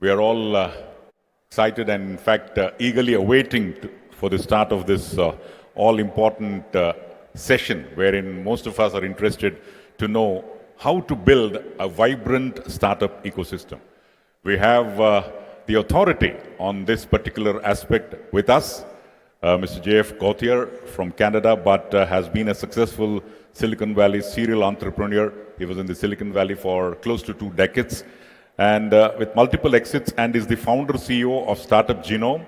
We are all excited and, in fact, eagerly awaiting for the start of this all-important session, wherein most of us are interested to know how to build a vibrant startup ecosystem. We have the authority on this particular aspect with us, Mr. J.F. Gauthier from Canada, but has been a successful Silicon Valley serial entrepreneur. He was in the Silicon Valley for close to 2 decades, and with multiple exits, and is the founder CEO of Startup Genome.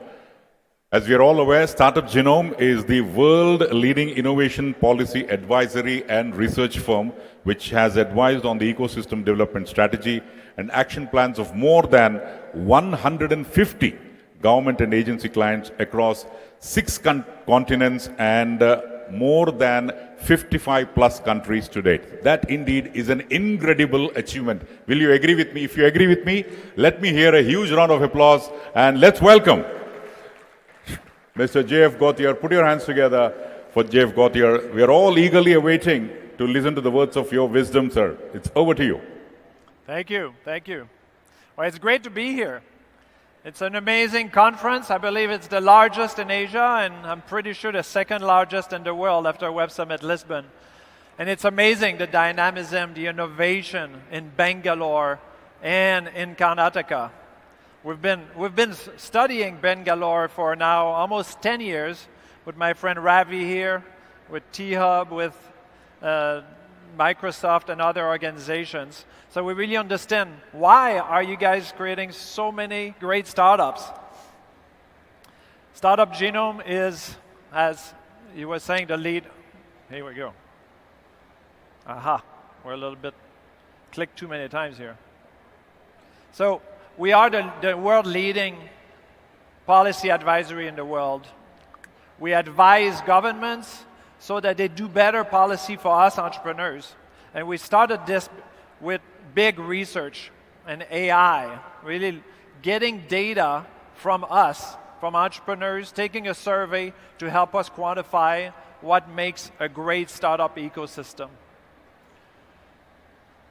As we are all aware, Startup Genome is the world-leading innovation policy advisory and research firm which has advised on the ecosystem development strategy and action plans of more than 150 government and agency clients across 6 continents and more than 55 plus countries to date. That indeed is an incredible achievement. Will you agree with me? If you agree with me, let me hear a huge round of applause and let's welcome Mr. J.F. Gauthier. Put your hands together for J.F. Gauthier. We are all eagerly awaiting to listen to the words of your wisdom, sir. It's over to you. Thank you. Thank you. Well, it's great to be here. It's an amazing conference. I believe it's the largest in Asia, and I'm pretty sure the second largest in the world after Web Summit Lisbon. And it's amazing, the dynamism, the innovation in Bangalore and in Karnataka. We've been studying Bangalore for now almost 10 years with my friend Ravi here, with T-Hub, with Microsoft and other organizations. So we really understand why are you guys creating so many great startups. Startup Genome is, as you were saying, the lead. Here we go. Aha, we're a little bit clicked too many times here. So we are the world-leading policy advisory in the world. We advise governments so that they do better policy for us entrepreneurs. And we started this with big research and AI, really getting data from us, from entrepreneurs, taking a survey to help us quantify what makes a great startup ecosystem.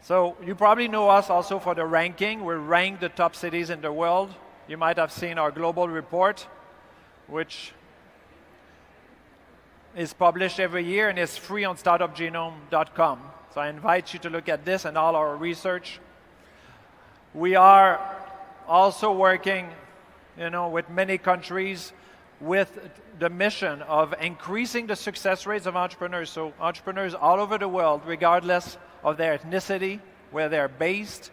So you probably know us also for the ranking. We rank the top cities in the world. You might have seen our global report, which is published every year and is free on startupgenome.com. So I invite you to look at this and all our research. We are also working, with many countries with the mission of increasing the success rates of entrepreneurs. So entrepreneurs all over the world, regardless of their ethnicity, where they're based,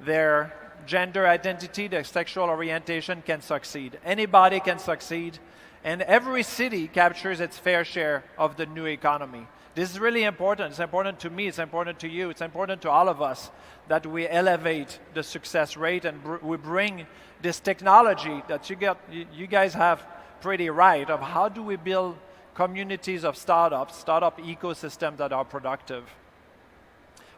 their gender identity, their sexual orientation, can succeed. Anybody can succeed, and every city captures its fair share of the new economy. This is really important. It's important to me, it's important to you, it's important to all of us that we elevate the success rate and we bring this technology that you guys have pretty right of how do we build communities of startups, startup ecosystems that are productive.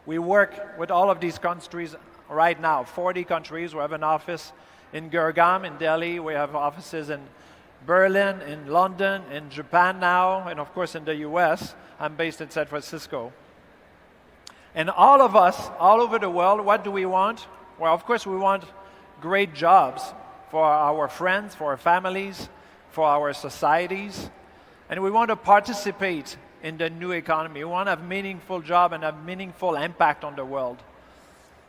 We work with all of these countries right now, 40 countries. We have an office in Gurgaon, in Delhi. We have offices in Berlin, in London, in Japan now, and of course in the US. I'm based in San Francisco. And all of us, all over the world, what do we want? Well, of course we want great jobs for our friends, for our families, for our societies. And we want to participate in the new economy. We want to have a meaningful job and have meaningful impact on the world.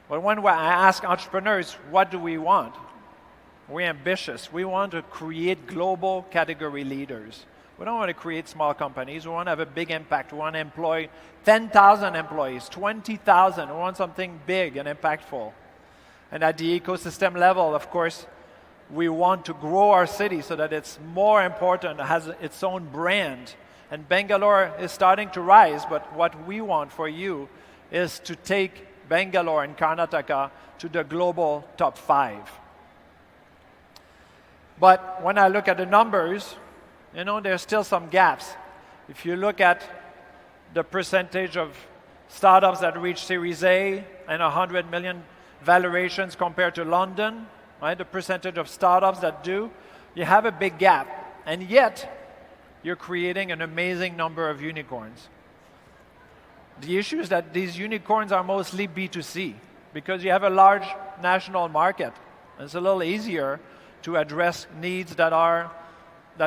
But when I ask entrepreneurs, what do we want? We're ambitious. We want to create global category leaders. We don't want to create small companies. We want to have a big impact. We want to employ 10,000 employees, 20,000. We want something big and impactful. And at the ecosystem level, of course, we want to grow our city so that it's more important, it has its own brand. And Bangalore is starting to rise, but what we want for you is to take Bangalore and Karnataka to the global top 5. But when I look at the numbers, there's still some gaps. If you look at the percentage of startups that reach Series A and 100 million valuations compared to London, right? The percentage of startups that do, you have a big gap. And yet, you're creating an amazing number of unicorns. The issue is that these unicorns are mostly B2C because you have a large national market. It's a little easier to address needs that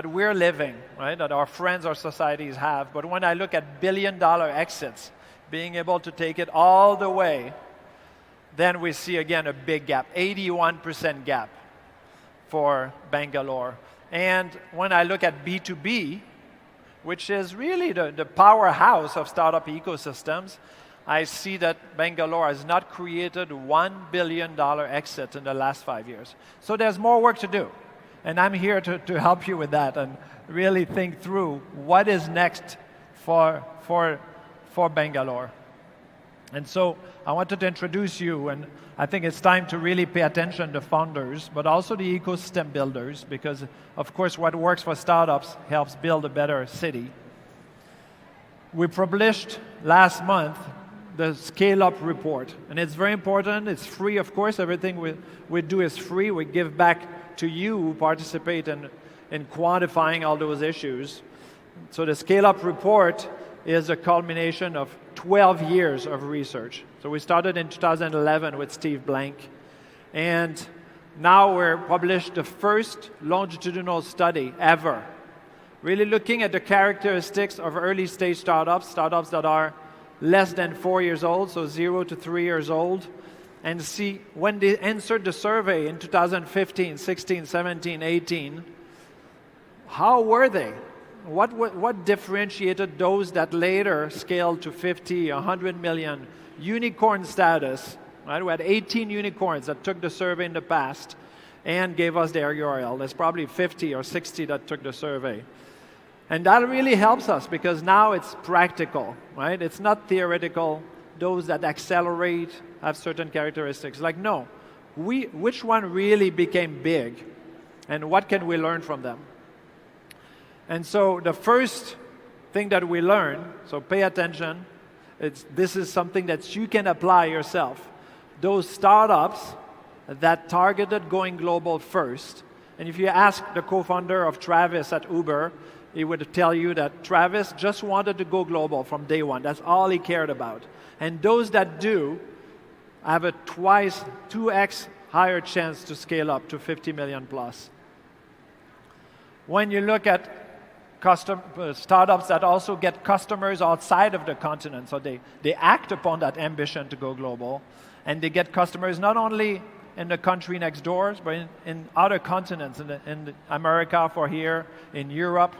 we're living, right? That our friends or societies have. But when I look at billion-dollar exits, being able to take it all the way, then we see again a big gap, 81% gap for Bangalore. And when I look at B2B, which is really the powerhouse of startup ecosystems, I see that Bangalore has not created $1 billion exit in the last 5 years. So there's more work to do. And I'm here to help you with that and really think through what is next for Bangalore. And so I wanted to introduce you, and I think it's time to really pay attention to founders, but also the ecosystem builders, because of course what works for startups helps build a better city. We published last month the Scale-Up Report, and it's very important. It's free, of course. Everything we do is free. We give back to you who participate in quantifying all those issues. So the Scale-Up Report is a culmination of 12 years of research. So we started in 2011 with Steve Blank, and now we're published the first longitudinal study ever, really looking at the characteristics of early stage startups that are less than 4 years old, so 0 to 3 years old, and see when they answered the survey in 2015, 16, 17, 18, how were they? What differentiated those that later scaled to 50, 100 million, unicorn status, right? We had 18 unicorns that took the survey in the past and gave us their URL. There's probably 50 or 60 that took the survey. And that really helps us because now it's practical, right? It's not theoretical. Those that accelerate have certain characteristics. Like, no, which one really became big and what can we learn from them? And so the first thing that we learn, so pay attention, this is something that you can apply yourself. Those startups that targeted going global first, and if you ask the co-founder of Travis at Uber, he would tell you that Travis just wanted to go global from day one. That's all he cared about. And those that do have a 2x higher chance to scale up to 50 million plus. When you look at startups that also get customers outside of the continent, so they act upon that ambition to go global, and they get customers not only in the country next door, but in other continents, in America for here, in Europe,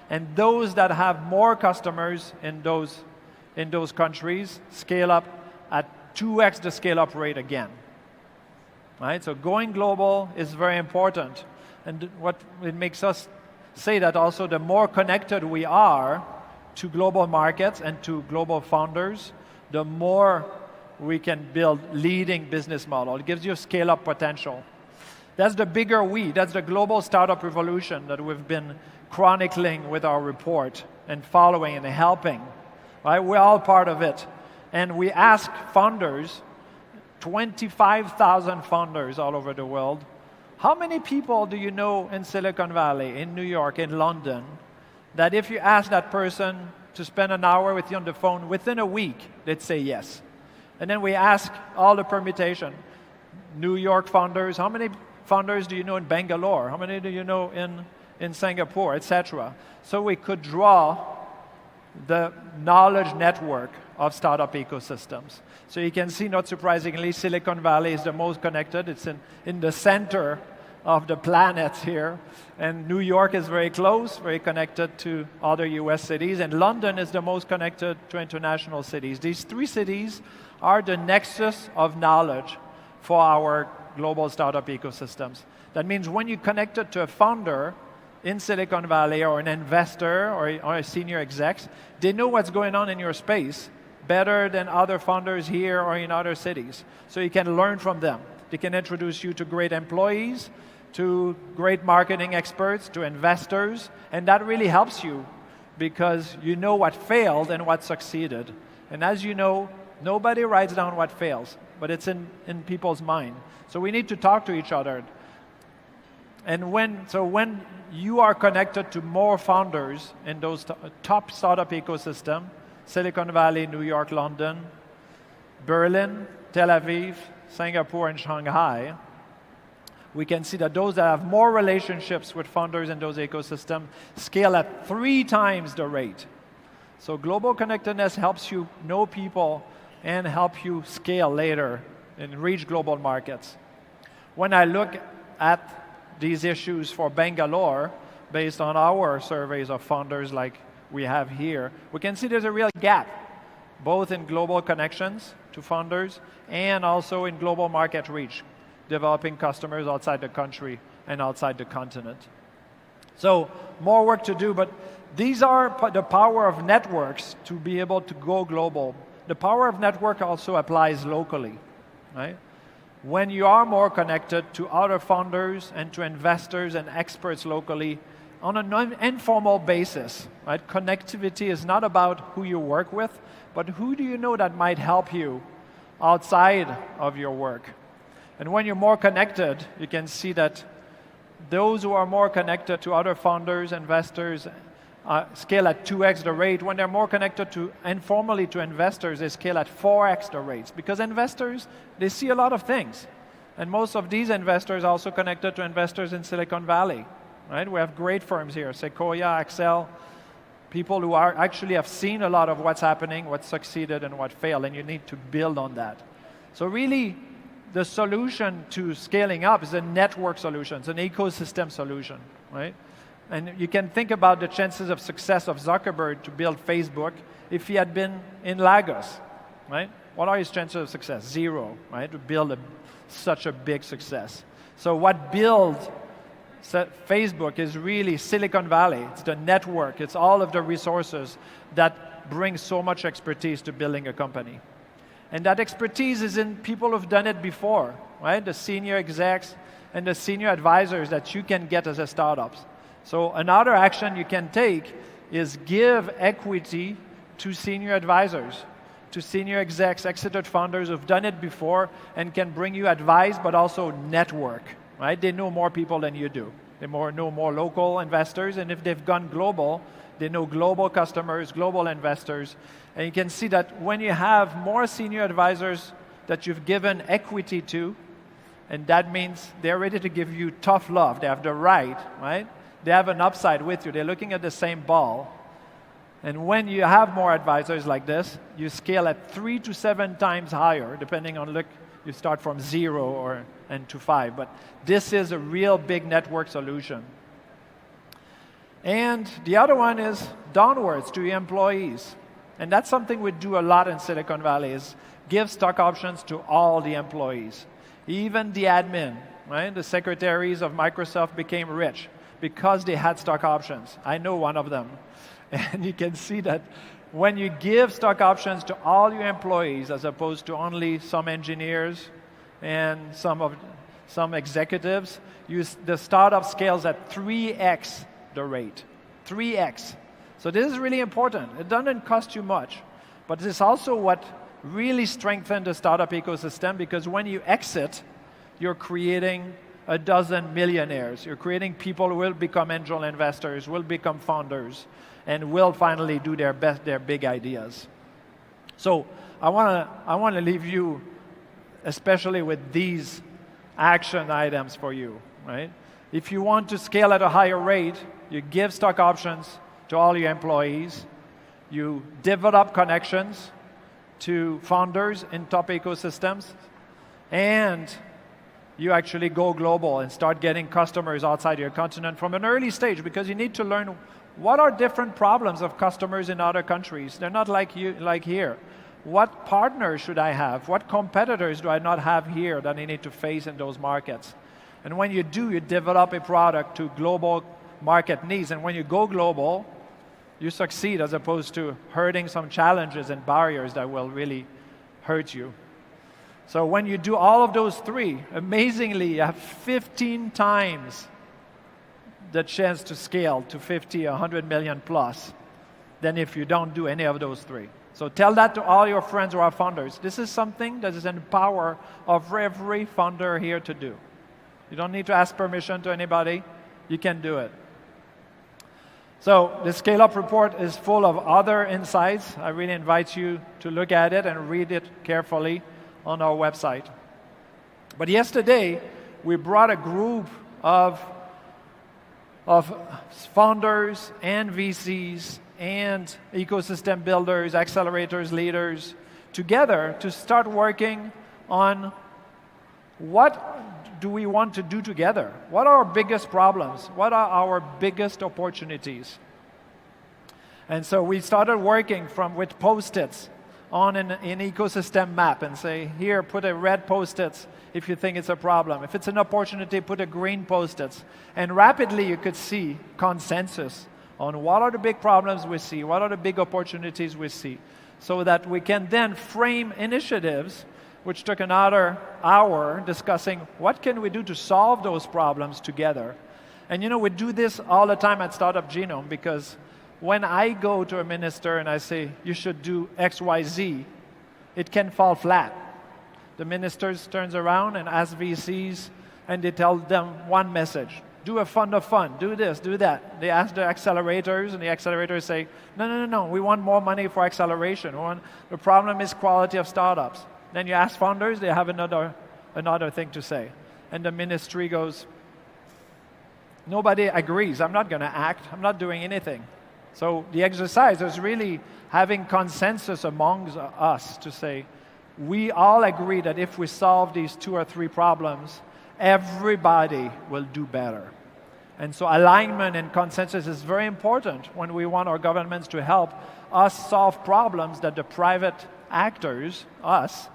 and those that have more customers in those countries scale up at 2x the scale-up rate again. Right? So going global is very important, and what it makes us say that also the more connected we are to global markets and to global founders, the more we can build leading business model. It gives you scale-up potential. That's the bigger we, that's the global startup revolution that we've been chronicling with our report and following and helping. Right? We're all part of it. And we ask founders, 25,000 founders all over the world, how many people do you know in Silicon Valley, in New York, in London, that if you ask that person to spend an hour with you on the phone, within a week, they'd say yes? And then we ask all the permutation. New York founders, how many founders do you know in Bangalore? How many do you know in Singapore, etc.? So we could draw the knowledge network of startup ecosystems. So you can see, not surprisingly, Silicon Valley is the most connected. It's in the center of the planet here. And New York is very close, very connected to other US cities. And London is the most connected to international cities. These three cities are the nexus of knowledge for our global startup ecosystems. That means when you connect it to a founder in Silicon Valley or an investor or a senior execs, they know what's going on in your space better than other founders here or in other cities. So you can learn from them. They can introduce you to great employees, to great marketing experts, to investors, and that really helps you because you know what failed and what succeeded. And as you know, nobody writes down what fails, but it's in people's mind. So we need to talk to each other. And when you are connected to more founders in those top startup ecosystem, Silicon Valley, New York, London, Berlin, Tel Aviv, Singapore, and Shanghai, we can see that those that have more relationships with founders in those ecosystems scale at 3 times the rate. So global connectedness helps you know people and help you scale later and reach global markets. When I look at these issues for Bangalore, based on our surveys of founders like we have here, we can see there's a real gap, both in global connections to founders and also in global market reach, developing customers outside the country and outside the continent. So more work to do, but these are the power of networks to be able to go global. The power of network also applies locally, right? When you are more connected to other founders and to investors and experts locally on an informal basis, right? Connectivity is not about who you work with, but who do you know that might help you outside of your work. And when you're more connected, you can see that those who are more connected to other founders, investors, scale at 2x the rate. When they're more connected to informally to investors, they scale at 4x the rates. Because investors, they see a lot of things. And most of these investors are also connected to investors in Silicon Valley. Right? We have great firms here, Sequoia, Accel, people who are actually have seen a lot of what's happening, what succeeded and what failed, and you need to build on that. So really, the solution to scaling up is a network solution, it's an ecosystem solution, right? And you can think about the chances of success of Zuckerberg to build Facebook if he had been in Lagos, right? What are his chances of success? 0, right? To build such a big success. So what builds Facebook is really Silicon Valley. It's the network. It's all of the resources that bring so much expertise to building a company. And that expertise is in people who've done it before, right? The senior execs and the senior advisors that you can get as a startup. So another action you can take is give equity to senior advisors, to senior execs, exited founders who've done it before and can bring you advice, but also network. Right? They know more people than you do. They know more local investors, and if they've gone global, they know global customers, global investors. And you can see that when you have more senior advisors that you've given equity to, and that means they're ready to give you tough love. They have the right? They have an upside with you. They're looking at the same ball. And when you have more advisors like this, you scale at 3 to 7 times higher, depending on, look, you start from 0 and to 5. But this is a real big network solution. And the other one is downwards to your employees. And that's something we do a lot in Silicon Valley, is give stock options to all the employees. Even the admin, right? The secretaries of Microsoft became rich because they had stock options. I know one of them. And you can see that when you give stock options to all your employees as opposed to only some engineers and some executives, the startup scales at 3x the rate. 3x. So this is really important. It doesn't cost you much, but this is also what really strengthens the startup ecosystem, because when you exit, you're creating a dozen millionaires. You're creating people who will become angel investors, will become founders, and will finally do their best, their big ideas. So I want to leave you, especially with these action items for you, right? If you want to scale at a higher rate, you give stock options to all your employees, you develop connections to founders in top ecosystems, and you actually go global and start getting customers outside your continent from an early stage, because you need to learn what are different problems of customers in other countries. They're not like here. What partners should I have? What competitors do I not have here that I need to face in those markets? And when you do, you develop a product to global market needs. And when you go global, you succeed, as opposed to hurting some challenges and barriers that will really hurt you. So when you do all of those three, amazingly, you have 15 times the chance to scale to 50, 100 million plus than if you don't do any of those three. So tell that to all your friends who are founders. This is something that is in the power of every founder here to do. You don't need to ask permission to anybody. You can do it. So the Scale Up report is full of other insights. I really invite you to look at it and read it carefully on our website. But yesterday, we brought a group of founders and VCs and ecosystem builders, accelerators, leaders together to start working on what do we want to do together? What are our biggest problems? What are our biggest opportunities? And so we started working with Post-its on an ecosystem map and say, here, put a red Post-its if you think it's a problem. If it's an opportunity, put a green Post-its. And rapidly you could see consensus on what are the big problems we see, what are the big opportunities we see, so that we can then frame initiatives, which took another hour discussing what can we do to solve those problems together. And we do this all the time at Startup Genome, because when I go to a minister and I say, you should do X, Y, Z, it can fall flat. The ministers turns around and asks VCs, and they tell them one message. Do a fund of fund, do this, do that. They ask the accelerators, and the accelerators say, no, we want more money for acceleration. The problem is quality of startups. Then you ask founders, they have another thing to say. And the ministry goes, nobody agrees, I'm not going to act, I'm not doing anything. So the exercise is really having consensus among us to say, we all agree that if we solve these 2 or 3 problems, everybody will do better. And so alignment and consensus is very important when we want our governments to help us solve problems that the private actors, us,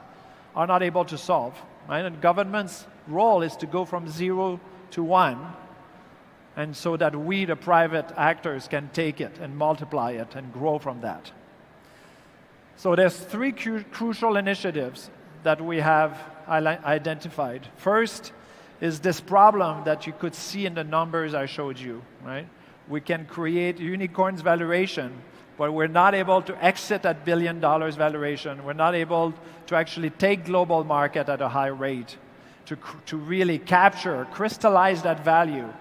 are not able to solve. Right? And government's role is to go from 0 to 1, and so that we, the private actors, can take it and multiply it and grow from that. So there's 3 crucial initiatives that we have identified. First is this problem that you could see in the numbers I showed you. Right? We can create unicorns valuation, but we're not able to exit at $1 billion valuation. We're not able to actually take global market at a high rate, to really capture, crystallize that value,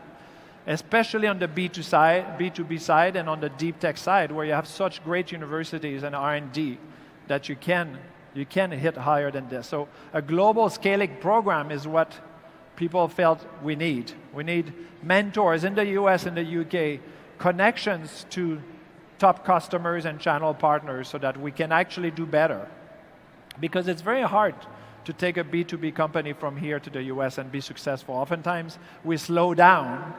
especially on the B2B side and on the deep tech side, where you have such great universities and R&D that you can hit higher than this. So a global scaling program is what people felt we need. We need mentors in the US and the UK, connections to top customers and channel partners so that we can actually do better. Because it's very hard to take a B2B company from here to the US and be successful. Oftentimes we slow down.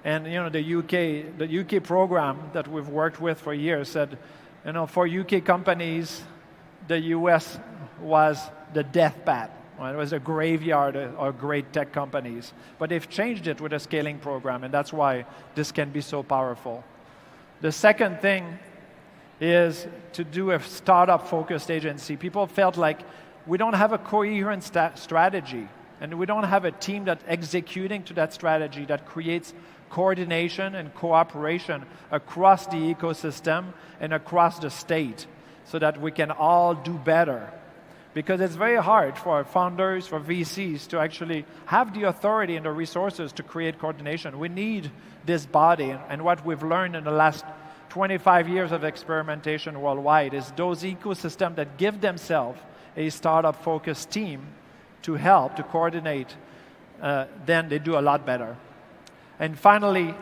And the UK program that we've worked with for years said, for UK companies, the US was the deathbed. Well, it was a graveyard of great tech companies. But they've changed it with a scaling program, and that's why this can be so powerful. The second thing is to do a startup-focused agency. People felt like we don't have a coherent strategy, and we don't have a team that's executing to that strategy that creates coordination and cooperation across the ecosystem and across the state so that we can all do better. Because it's very hard for founders, for VCs to actually have the authority and the resources to create coordination. We need this body, and what we've learned in the last 25 years of experimentation worldwide is those ecosystems that give themselves a startup-focused team to help, to coordinate, then they do a lot better. And finally,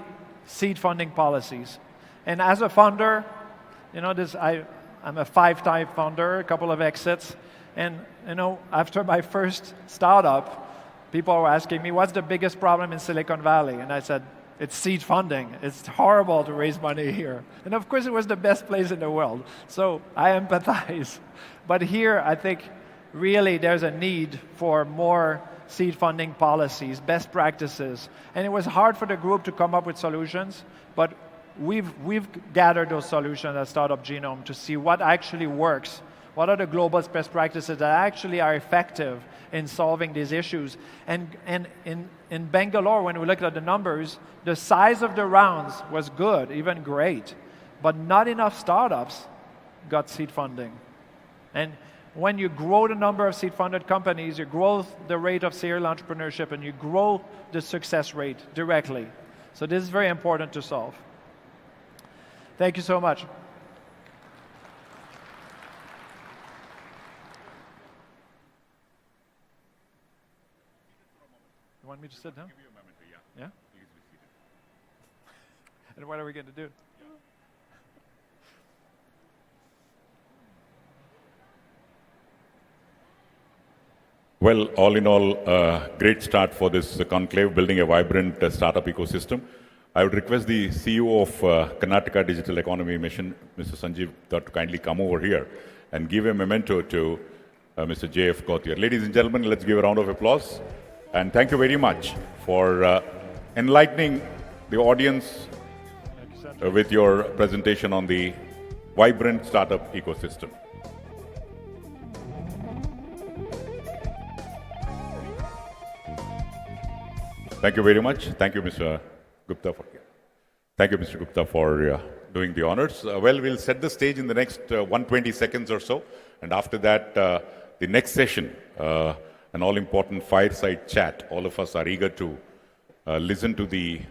seed funding policies. And as a founder, I'm a 5-time founder, a couple of exits. And after my first startup, people were asking me, what's the biggest problem in Silicon Valley? And I said, it's seed funding. It's horrible to raise money here. And of course, it was the best place in the world. So I empathize. But here, I think, really there's a need for more seed funding policies, best practices. And it was hard for the group to come up with solutions, but we've gathered those solutions at Startup Genome to see what actually works. What are the global best practices that actually are effective in solving these issues? And in Bangalore, when we looked at the numbers, the size of the rounds was good, even great, but not enough startups got seed funding. And when you grow the number of seed-funded companies, you grow the rate of serial entrepreneurship, and you grow the success rate directly. So this is very important to solve. Thank you so much. You me to sit down? Yeah? And what are we going to do? Well, all in all, great start for this conclave, building a vibrant startup ecosystem. I would request the CEO of Karnataka Digital Economy Mission, Mr. Sanjeev, to kindly come over here and give a memento to Mr. J.F. Gauthier. Ladies and gentlemen, let's give a round of applause. And thank you very much for enlightening the audience with your presentation on the vibrant startup ecosystem. Thank you very much. Thank you, Mr. Gupta, for doing the honors. Well, we'll set the stage in the next 120 seconds or so, and after that, the next session, an all-important fireside chat. All of us are eager to listen to the